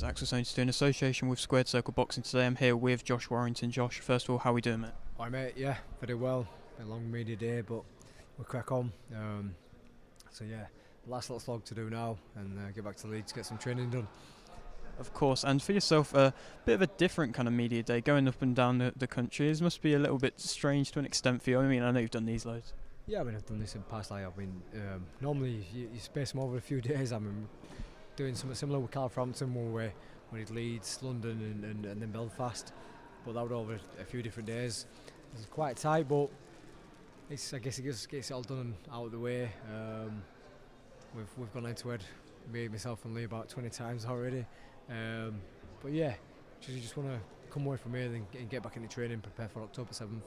is Axel Soames in association with Squared Circle Boxing. Today I'm here with Josh Warrington. Josh, first of all, how are we doing, mate? Hi mate, yeah, very well. Been a long media day, but we'll crack on. So yeah, last little slog to do now, and get back to Leeds, get some training done. Of course, and for yourself, a bit of a different kind of media day, going up and down the country. It must be a little bit strange to an extent for you. I mean, I know you've done these loads. Yeah, I mean, I've done this in past. I've been normally you space them over a few days. I'm doing something similar with Carlframpton, where we did Leeds, London, and then Belfast, but that was over a few different days. It's quite tight, but I guess it just gets it all done and out of the way. We've gone head to head, me, myself and Lee, about 20 times already. But yeah, you just want to come away from here and get back into training, prepare for October 7th.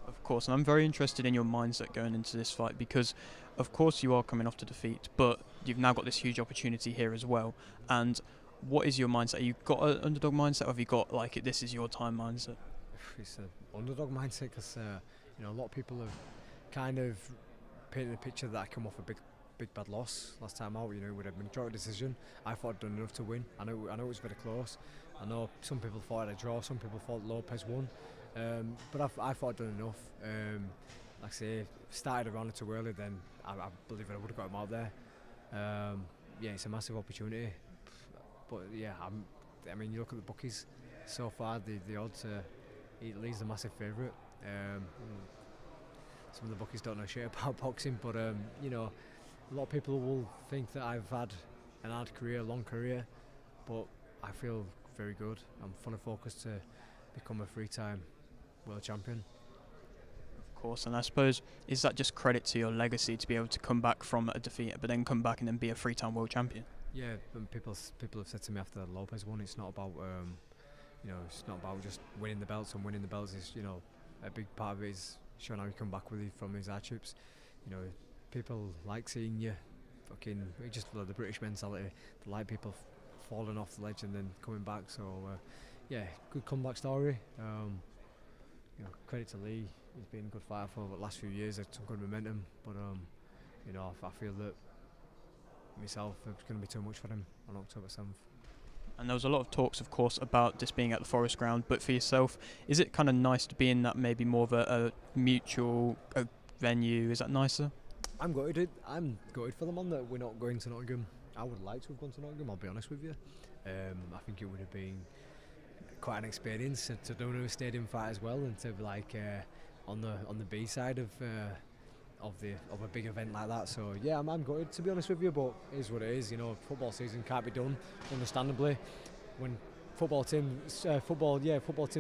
Of course, and I'm very interested in your mindset going into this fight because, of course, you are coming off to defeat, but you've now got this huge opportunity here as well. And what is your mindset? You got an underdog mindset, or have you got like this is your time mindset? It's an underdog mindset because a lot of people have kind of painted a picture that I come off a big bad loss last time out. With a majority decision. I thought I'd done enough to win. I know it was very close. I know some people thought I'd draw, some people thought Lopez won. But I thought I'd done enough. Like I say, started around it too early, then I believe I would have got him out there. Yeah, it's a massive opportunity. But yeah, I mean, you look at the bookies so far, the odds Lee's the massive favourite. Some of the bookies don't know shit about boxing, but a lot of people will think that I've had an hard career, a long career, but I feel very good. I'm fully focused to become a three-time world champion. Of course, and I suppose, is that just credit to your legacy to be able to come back from a defeat, but then come back and then be a three-time world champion? Yeah, and people have said to me after Lopez won, it's not about it's not about just winning the belts, and winning the belts is a big part of it is showing how you come back with it from these hardships. People like seeing you just the British mentality. They like people falling off the ledge and then coming back. So yeah, good comeback story. Credit to Lee. He's been a good fighter for the last few years. Had some good momentum, but I feel that myself it's going to be too much for him on October 7th. And there was a lot of talks, of course, about this being at the Forest Ground. But for yourself, is it kind of nice to be in that maybe more of a mutual venue? Is that nicer? I'm gutted for the man that we're not going to Nottingham. I would like to have gone to Nottingham, I'll be honest with you. I think it would have been quite an experience to do a stadium fight as well, and to be on the B side of a big event like that. So yeah, I'm gutted, to be honest with you, but it is what it is. Football season can't be done, understandably. When football teams are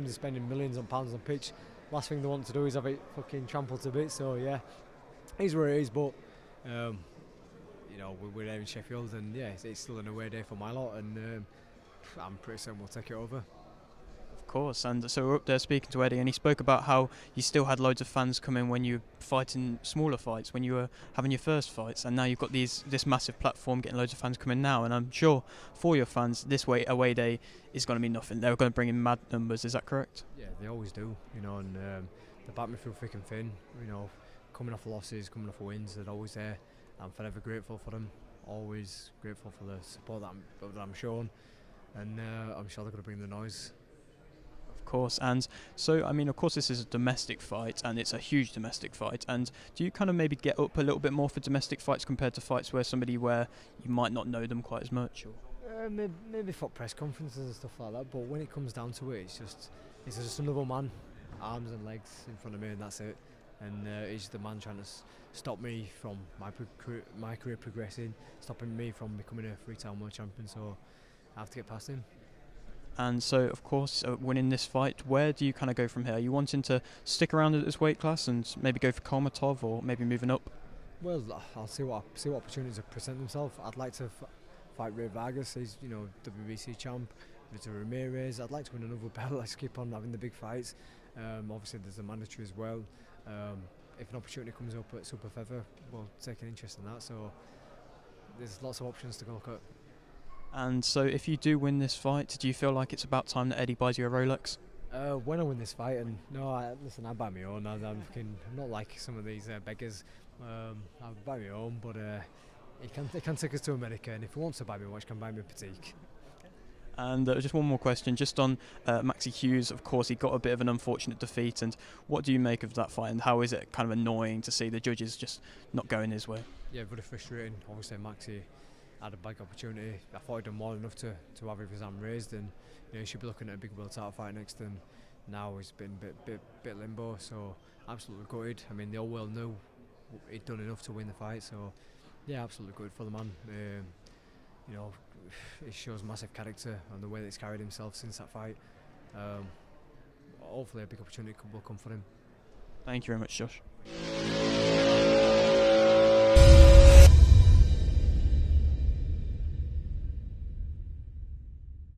spending millions of pounds on pitch, last thing they want to do is have it fucking trampled to bits. So yeah, it is what it is, but we're there in Sheffield, and yeah, it's still an away day for my lot, and I'm pretty certain we'll take it over. Of course, and so we're up there speaking to Eddie, and he spoke about how you still had loads of fans come in when you were fighting smaller fights, when you were having your first fights, and now you've got this massive platform getting loads of fans coming now, and I'm sure for your fans this away day is going to be nothing. They're going to bring in mad numbers, is that correct? Yeah, they always do, and they back me through thick and thin, coming off losses, coming off wins, they're always there. I'm forever grateful for them, always grateful for the support that I'm shown, and I'm sure they're going to bring the noise. Of course, and so I mean, of course, this is a domestic fight, and it's a huge domestic fight. And do you kind of maybe get up a little bit more for domestic fights compared to fights where you might not know them quite as much? Or? Maybe for press conferences and stuff like that. But when it comes down to it, it's just another man, arms and legs in front of me, and that's it. And he's the man trying to stop me from my career progressing, stopping me from becoming a three-time world champion. So I have to get past him. And so, of course, winning this fight, where do you kind of go from here? Are you wanting to stick around at this weight class and maybe go for Kolmatov, or maybe moving up? Well, I'll see what opportunities present themselves. I'd like to fight Ray Vargas. He's WBC champ. Victor Ramirez. I'd like to win another belt. Let's keep on having the big fights. Obviously, there's a mandatory as well. If an opportunity comes up at Super Feather, we'll take an interest in that. So there's lots of options to go look at. And so if you do win this fight, do you feel like it's about time that Eddie buys you a Rolex? When I win this fight, and listen, I buy my own. I'm not like some of these beggars. I'll buy my own, but he can take us to America, and if he wants to buy me a watch, he can buy me a Patek. And just one more question, just on Maxi Hughes. Of course, he got a bit of an unfortunate defeat. And what do you make of that fight? And how is it kind of annoying to see the judges just not going his way? Yeah, very frustrating. Obviously, Maxi had a big opportunity. I thought he'd done more than enough to have his hand raised, and he should be looking at a big world title fight next. And now he's been bit limbo. So absolutely gutted. I mean, the whole world knew he'd done enough to win the fight. So yeah, absolutely gutted for the man. He shows massive character and the way that he's carried himself since that fight. Hopefully a big opportunity will come for him. Thank you very much, Josh.